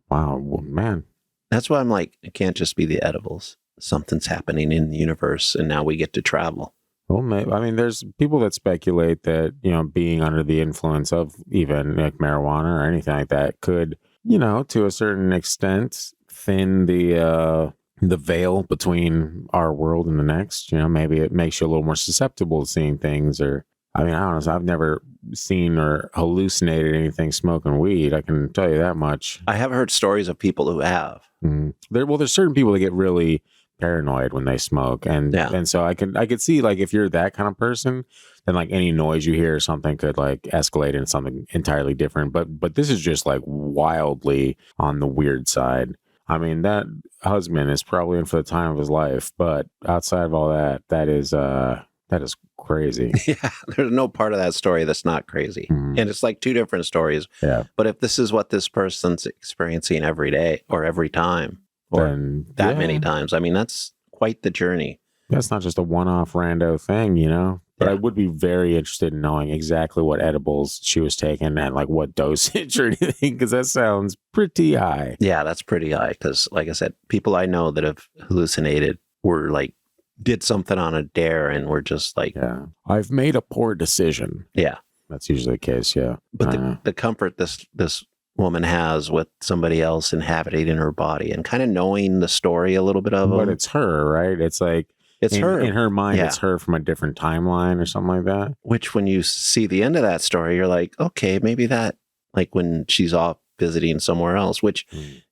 Wow, well, man. That's why I'm like, it can't just be the edibles. Something's happening in the universe, and now we get to travel. Well, I mean, there's people that speculate that, being under the influence of even like marijuana or anything like that could, to a certain extent, thin the veil between our world and the next. Maybe it makes you a little more susceptible to seeing things. Or, I mean, honestly, I've never seen or hallucinated anything smoking weed. I can tell you that much. I have heard stories of people who have. There's certain people that get really paranoid when they smoke, and so I could see, like, if you're that kind of person, then like any noise you hear or something could like escalate into something entirely different. But this is just like wildly on the weird side. I mean, that husband is probably in for the time of his life, but outside of all that, that is crazy. Yeah, there's no part of that story that's not crazy. And it's like two different stories. Yeah. But if this is what this person's experiencing every day or every time or Then, many times, I mean, that's quite the journey. That's not just a one-off rando thing, But I would be very interested in knowing exactly what edibles she was taking and like what dosage or anything, because that sounds pretty high. Yeah, that's pretty high because, like I said, people I know that have hallucinated were like, did something on a dare and were just like, yeah, I've made a poor decision. Yeah. That's usually the case, yeah. But the comfort this woman has with somebody else inhabiting her body and kind of knowing the story a little bit of them. But it's her, right? It's like, it's her. In her mind, Yeah. It's her from a different timeline or something like that. Which when you see the end of that story, you're like, okay, maybe that, like when she's off visiting somewhere else, which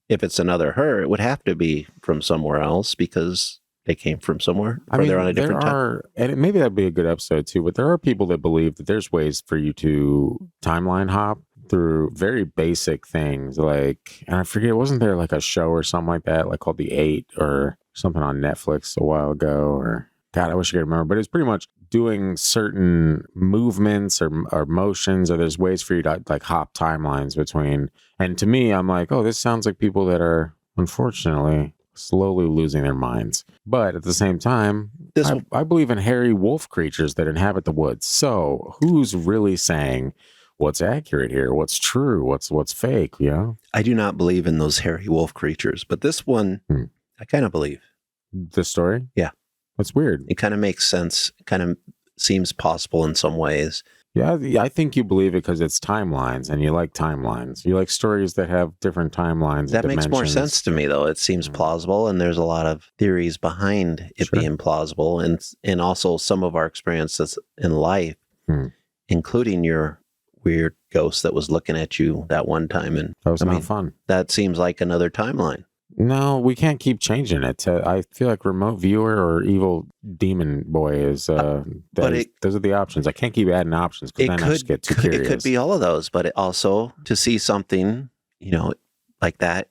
if it's another her, it would have to be from somewhere else because they came from somewhere. They're on a different time. And maybe that'd be a good episode too, but there are people that believe that there's ways for you to timeline hop through very basic things. Like, and I forget, wasn't there like a show or something like that, like called The 8 or something on Netflix a while ago? Or God, I wish I could remember, but it's pretty much doing certain movements or motions, or there's ways for you to like hop timelines between. And to me, I'm like, oh, this sounds like people that are unfortunately slowly losing their minds. But at the same time, I believe in hairy wolf creatures that inhabit the woods. So who's really saying what's accurate here? What's true? What's fake? I do not believe in those hairy wolf creatures, but this one, I kind of believe. The story? Yeah. That's weird. It kind of makes sense. It kind of seems possible in some ways. Yeah, I think you believe it because it's timelines, and you like timelines. You like stories that have different timelines. That makes more sense to me, though. It seems plausible, and there's a lot of theories behind it being plausible, and also some of our experiences in life, including your weird ghost that was looking at you that one time. And that was not fun. That seems like another timeline. No, we can't keep changing it. I feel like remote viewer or evil demon boy is, those are the options. I can't keep adding options because then I just get too curious. It could be all of those, but it also to see something, like that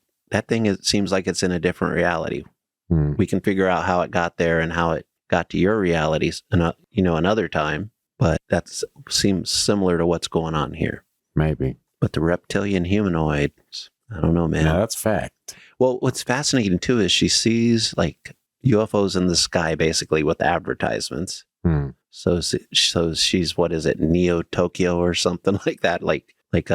thing, it seems like it's in a different reality. We can figure out how it got there and how it got to your realities another time, but that seems similar to what's going on here. Maybe. But the reptilian humanoids, I don't know, man. Yeah, that's fact. Well, what's fascinating too is she sees like UFOs in the sky, basically with advertisements. Hmm. So she's, what is it, Neo Tokyo or something like that? Like what's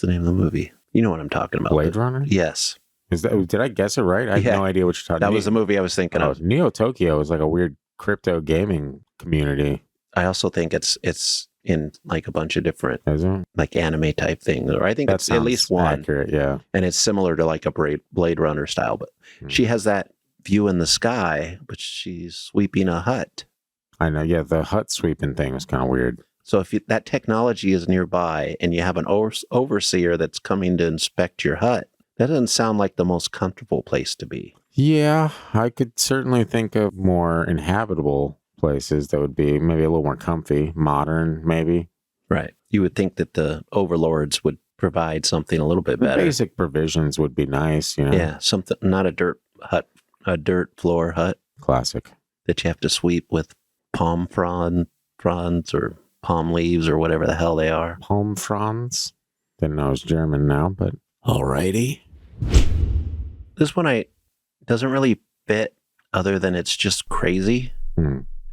the name of the movie? You know what I'm talking about? Blade Runner? Yes. Did I guess it right? I have no idea what you're talking about. That was the movie I was thinking of. Neo Tokyo is like a weird crypto gaming community. I also think it's in like a bunch of different Is it? like anime type things, or I think That it's at least one. accurate, yeah. And it's similar to like a Blade Runner style, but she has that view in the sky, but she's sweeping a hut. I know, yeah, the hut sweeping thing was kind of weird. So if that technology is nearby and you have an overseer that's coming to inspect your hut, that doesn't sound like the most comfortable place to be. Yeah, I could certainly think of more inhabitable places that would be maybe a little more comfy, modern, maybe. Right. You would think that the overlords would provide something a little bit better. Basic provisions would be nice, you know. Yeah, something, not a dirt floor hut. Classic. That you have to sweep with palm fronds or palm leaves or whatever the hell they are. Palm fronds. Didn't know it was German now, but alrighty. This one doesn't really fit other than it's just crazy.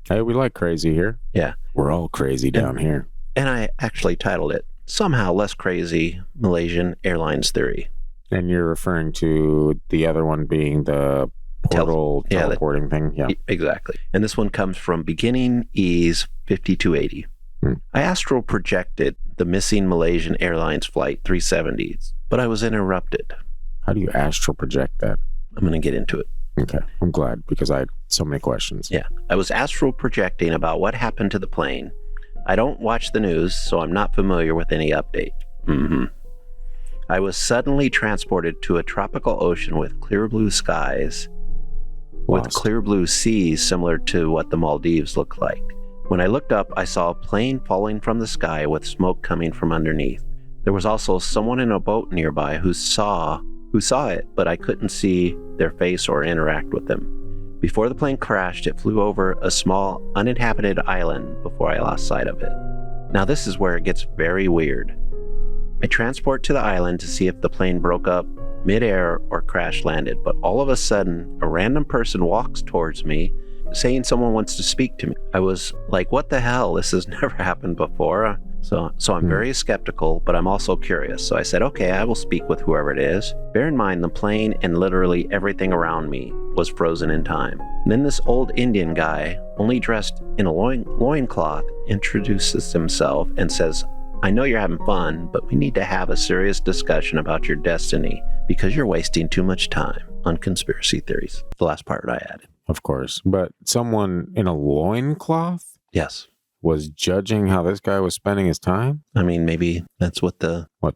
Hey, we like crazy here. Yeah. We're all crazy down here. And I actually titled it Somehow Less Crazy Malaysian Airlines Theory. And you're referring to the other one being the teleporting thing? Yeah. Exactly. And this one comes from Beginning Ease 5280. I astral projected the missing Malaysian Airlines Flight 370s, but I was interrupted. How do you astral project that? I'm going to get into it. Okay. I'm glad because I had so many questions. Yeah. I was astral projecting about what happened to the plane. I don't watch the news, so I'm not familiar with any update. I was suddenly transported to a tropical ocean with clear blue skies, with clear blue seas similar to what the Maldives look like. When I looked up, I saw a plane falling from the sky with smoke coming from underneath. There was also someone in a boat nearby who saw it, but I couldn't see their face or interact with them. Before the plane crashed, it flew over a small uninhabited island before I lost sight of it. Now this is where it gets very weird. I transport to the island to see if the plane broke up midair or crash landed, but all of a sudden, a random person walks towards me saying someone wants to speak to me. I was like, what the hell? This has never happened before. So I'm very skeptical, but I'm also curious. So I said, okay, I will speak with whoever it is. Bear in mind, the plane and literally everything around me was frozen in time. And then this old Indian guy, only dressed in a loincloth, introduces himself and says, I know you're having fun, but we need to have a serious discussion about your destiny because you're wasting too much time on conspiracy theories. The last part I added. Of course. But someone in a loincloth? Yes. Was judging how this guy was spending his time? I mean, maybe that's what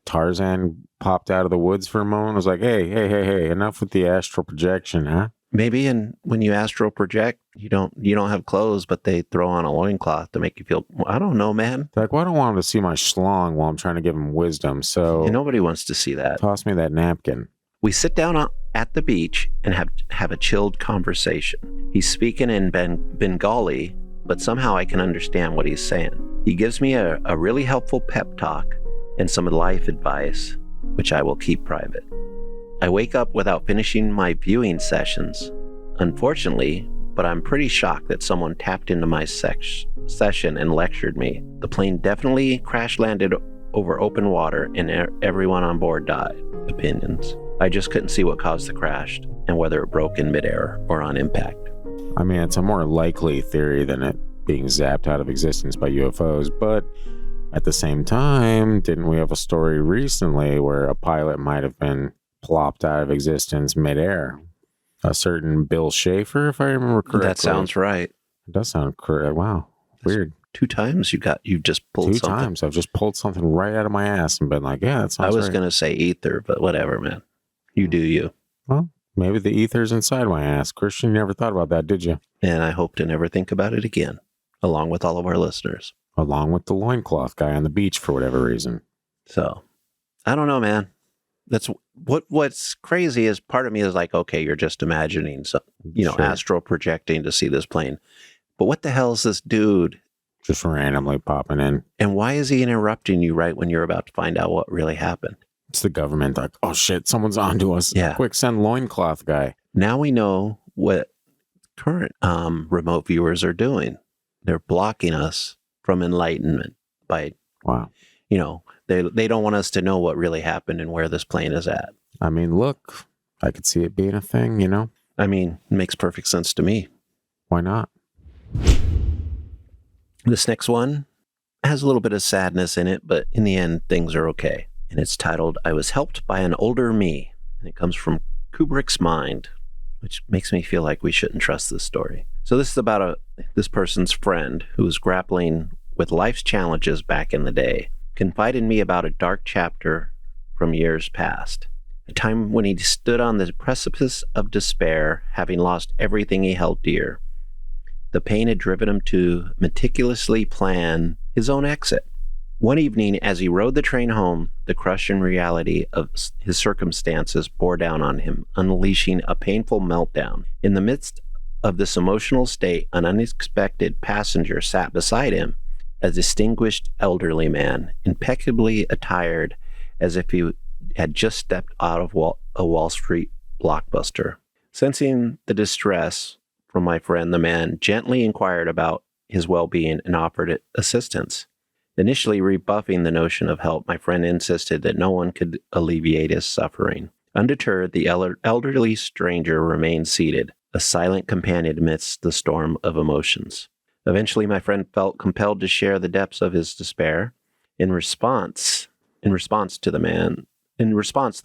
Tarzan popped out of the woods for a moment, was like, hey, enough with the astral projection, huh? Maybe, and when you astral project, you don't have clothes, but they throw on a loincloth to make you feel, I don't know, man. They're like, well, I don't want him to see my schlong while I'm trying to give him wisdom, so nobody wants to see that. Toss me that napkin. We sit down at the beach and have a chilled conversation. He's speaking in Bengali, but somehow I can understand what he's saying. He gives me a really helpful pep talk and some life advice, which I will keep private. I wake up without finishing my viewing sessions, unfortunately, but I'm pretty shocked that someone tapped into my session and lectured me. The plane definitely crash landed over open water and everyone on board died. Opinions. I just couldn't see what caused the crash and whether it broke in midair or on impact. I mean, it's a more likely theory than it being zapped out of existence by UFOs, but at the same time, didn't we have a story recently where a pilot might have been plopped out of existence midair? A certain Bill Schaefer, if I remember correctly. That sounds right. It does sound correct. Wow. Weird. 2 times you've just pulled something. 2 times I've just pulled something right out of my ass and been like, yeah, that sounds I was right. going to say ether, but whatever, man. You do you. Well, maybe the ether's inside my ass. Christian, you never thought about that, did you? And I hope to never think about it again, along with all of our listeners. Along with the loincloth guy on the beach for whatever reason. So, I don't know, man. That's what's crazy is part of me is like, okay, you're just imagining some, Sure. astral projecting to see this plane. But what the hell is this dude Just randomly popping in. And why is he interrupting you right when you're about to find out what really happened? It's the government. Like, oh shit, someone's onto us. Yeah. Quick, send loincloth guy. Now we know what current remote viewers are doing. They're blocking us from enlightenment by, Wow. They don't want us to know what really happened and where this plane is at. I mean, look, I could see it being a thing, I mean, it makes perfect sense to me. Why not? This next one has a little bit of sadness in it, but in the end, things are okay. And it's titled, I Was Helped by an Older Me. And it comes from Kubrick's mind, which makes me feel like we shouldn't trust this story. So this is about this person's friend who was grappling with life's challenges back in the day, confided in me about a dark chapter from years past. A time when he stood on the precipice of despair, having lost everything he held dear. The pain had driven him to meticulously plan his own exit. One evening, as he rode the train home, the crushing reality of his circumstances bore down on him, unleashing a painful meltdown. In the midst of this emotional state, an unexpected passenger sat beside him, a distinguished elderly man, impeccably attired as if he had just stepped out of a Wall Street blockbuster. Sensing the distress from my friend, the man gently inquired about his well-being and offered assistance. Initially rebuffing the notion of help, my friend insisted that no one could alleviate his suffering. Undeterred, the elderly stranger remained seated, a silent companion amidst the storm of emotions. Eventually, my friend felt compelled to share the depths of his despair. In response, the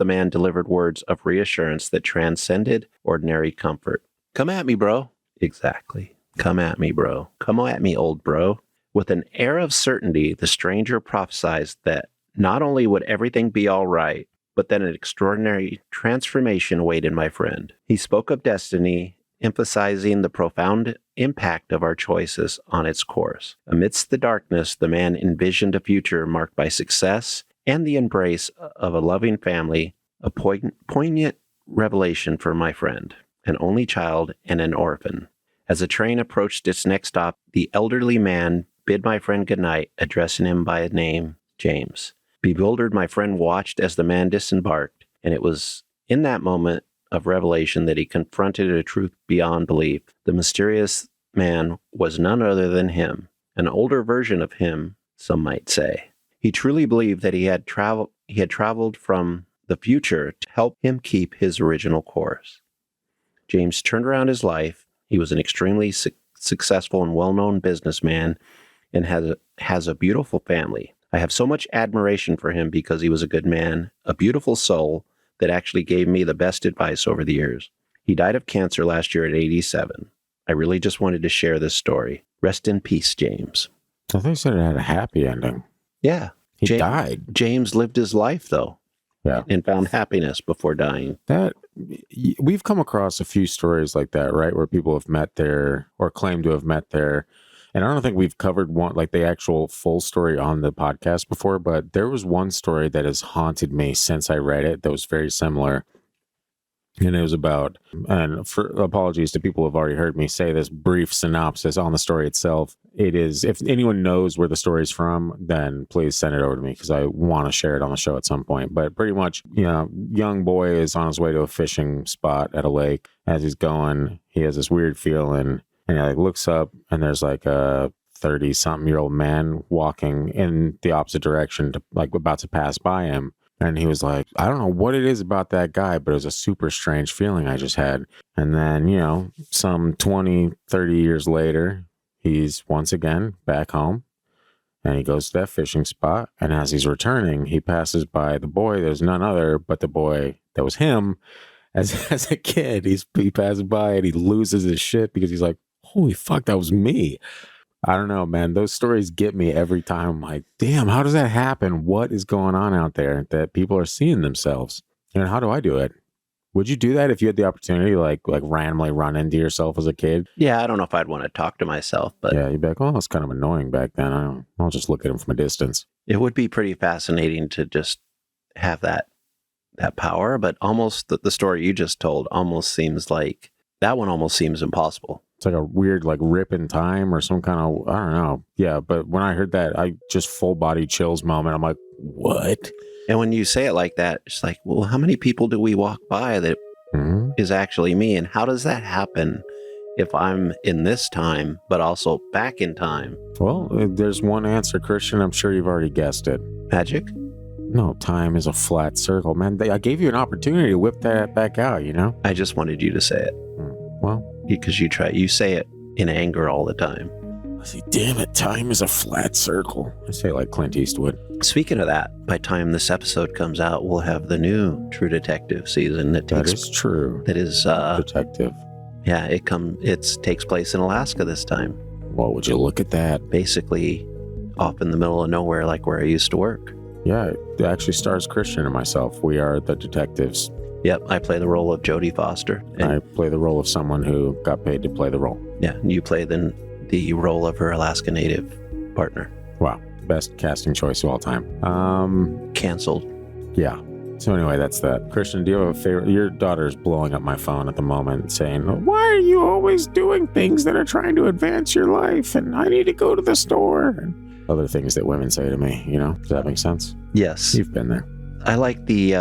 man delivered words of reassurance that transcended ordinary comfort. Come at me, bro. Exactly. Come at me, bro. Come at me, old bro. With an air of certainty, the stranger prophesied that not only would everything be all right, but that an extraordinary transformation awaited my friend. He spoke of destiny, emphasizing the profound impact of our choices on its course. Amidst the darkness, the man envisioned a future marked by success and the embrace of a loving family, a poignant revelation for my friend, an only child and an orphan. As the train approached its next stop, the elderly man bid my friend goodnight, addressing him by name, James. Bewildered, my friend watched as the man disembarked, and it was in that moment of revelation that he confronted a truth beyond belief. The mysterious man was none other than him, an older version of him, some might say. He truly believed that he had traveled from the future to help him keep his original course. James turned around his life. He was an extremely successful and well-known businessman and has a beautiful family. I have so much admiration for him because he was a good man, a beautiful soul that actually gave me the best advice over the years. He died of cancer last year at 87. I really just wanted to share this story. Rest in peace, James. I thought you said it had a happy ending. Yeah. He died. James lived his life, though. Yeah. And found happiness before dying. We've come across a few stories like that, right? Where people have met there or claim to have met there. And I don't think we've covered one, like the actual full story on the podcast before, but there was one story that has haunted me since I read it that was very similar. And it was about, and for apologies to people who have already heard me say this brief synopsis on the story itself. It is, if anyone knows where the story's from, then please send it over to me because I want to share it on the show at some point. But pretty much, young boy is on his way to a fishing spot at a lake. As he's going, he has this weird feeling and he looks up and there's like a 30-something-year-old man walking in the opposite direction to about to pass by him. And he was like, I don't know what it is about that guy, but it was a super strange feeling I just had. And then, some 20, 30 years later, he's once again back home and he goes to that fishing spot. And as he's returning, he passes by the boy. There's none other but the boy that was him as a kid. He passes by and he loses his shit because he's like, holy fuck, that was me. I don't know, man. Those stories get me every time. I'm like, damn, how does that happen? What is going on out there that people are seeing themselves? And how do I do it? Would you do that if you had the opportunity, like randomly run into yourself as a kid? Yeah, I don't know if I'd want to talk to myself, but yeah, you'd be like, oh, it's kind of annoying back then. I'll just look at him from a distance. It would be pretty fascinating to just have that power, but almost the story you just told almost seems like That one almost seems impossible. It's like a weird, like, rip in time or some kind of, I don't know. Yeah, but when I heard that, I just full body chills moment. I'm like, what? And when you say it like that, it's like, well, how many people do we walk by that is actually me? And how does that happen if I'm in this time, but also back in time? Well, there's one answer, Christian. I'm sure you've already guessed it. Magic? No, time is a flat circle, man. I gave you an opportunity to whip that back out, you know? I just wanted you to say it. Well, because you say it in anger all the time. I say, damn it, time is a flat circle. I say it like Clint Eastwood. Speaking of that, by the time this episode comes out, we'll have the new True Detective season That is true. That is Detective. Yeah, it takes place in Alaska this time. Well, would you look at that? Basically off in the middle of nowhere, like where I used to work. Yeah, it actually stars Christian and myself. We are the detectives. Yep, I play the role of Jodie Foster. And I play the role of someone who got paid to play the role. yeah, you play the role of her Alaska Native partner. Wow, best casting choice of all time. Canceled. Yeah. So anyway, that's that. Christian, do you have a favorite? Your daughter's blowing up my phone at the moment saying, why are you always doing things that are trying to advance your life? And I need to go to the store. And other things that women say to me, you know? Does that make sense? Yes. You've been there. I like the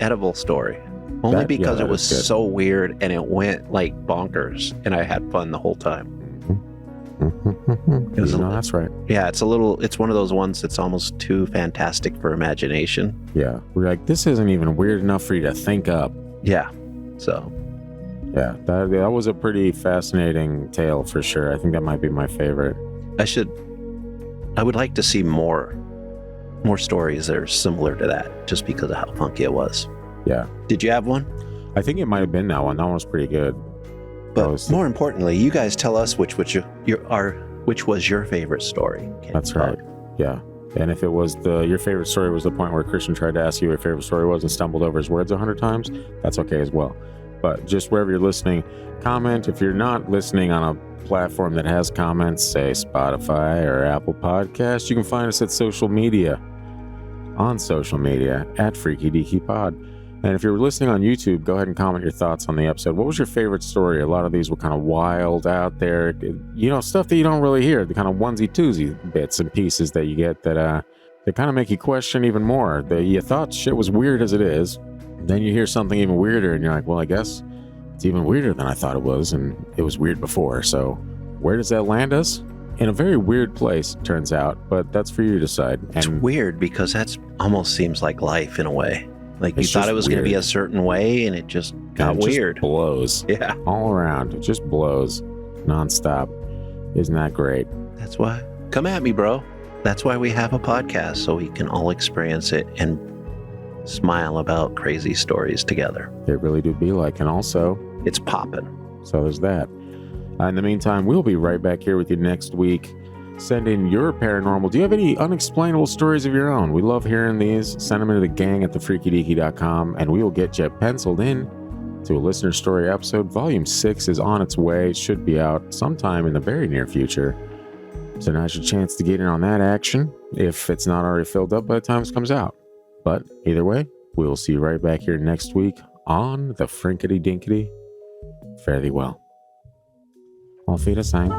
edible story. Only because it was so weird and it went like bonkers and I had fun the whole time. That's right. Yeah, it's one of those ones that's almost too fantastic for imagination. Yeah. We're like, this isn't even weird enough for you to think up. Yeah. So. Yeah, that was a pretty fascinating tale for sure. I think that might be my favorite. I would like to see more stories that are similar to that just because of how funky it was. Yeah. Did you have one? I think it might have been that one. That one was pretty good. But more importantly, you guys tell us which was your favorite story. That's right. Yeah. And if it was your favorite story was the point where Christian tried to ask you what your favorite story was and stumbled over his words 100 times, that's okay as well. But just wherever you're listening, comment. If you're not listening on a platform that has comments, say Spotify or Apple Podcasts, you can find us at social media at Freaky Deaky Pod. And if you're listening on YouTube, go ahead and comment your thoughts on the episode. What was your favorite story? A lot of these were kind of wild out there, you know, stuff that you don't really hear, the kind of onesie-twosie bits and pieces that you get that kind of make you question even more. You thought shit was weird as it is. Then you hear something even weirder and you're like, well, I guess it's even weirder than I thought it was. And it was weird before. So where does that land us? In a very weird place, it turns out. But that's for you to decide. It's weird because that almost seems like life in a way. Like you thought it was going to be a certain way and it just got weird. Just blows. Yeah. All around. It just blows nonstop. Isn't that great? That's why. Come at me, bro. That's why we have a podcast, so we can all experience it and smile about crazy stories together. They really do be like. And also, it's popping. So there's that. In the meantime, we'll be right back here with you next week. Send in your paranormal. Do you have any unexplainable stories of your own? We love hearing these. Send them into the gang at thefreakydeaky.com and we will get you penciled in to a listener story episode. Volume 6 is on its way. It should be out sometime in the very near future. So now's your chance to get in on that action if it's not already filled up by the time it comes out. But either way, we will see you right back here next week on the Frinkity Dinkity. Fare thee well. Auf Wiedersehen.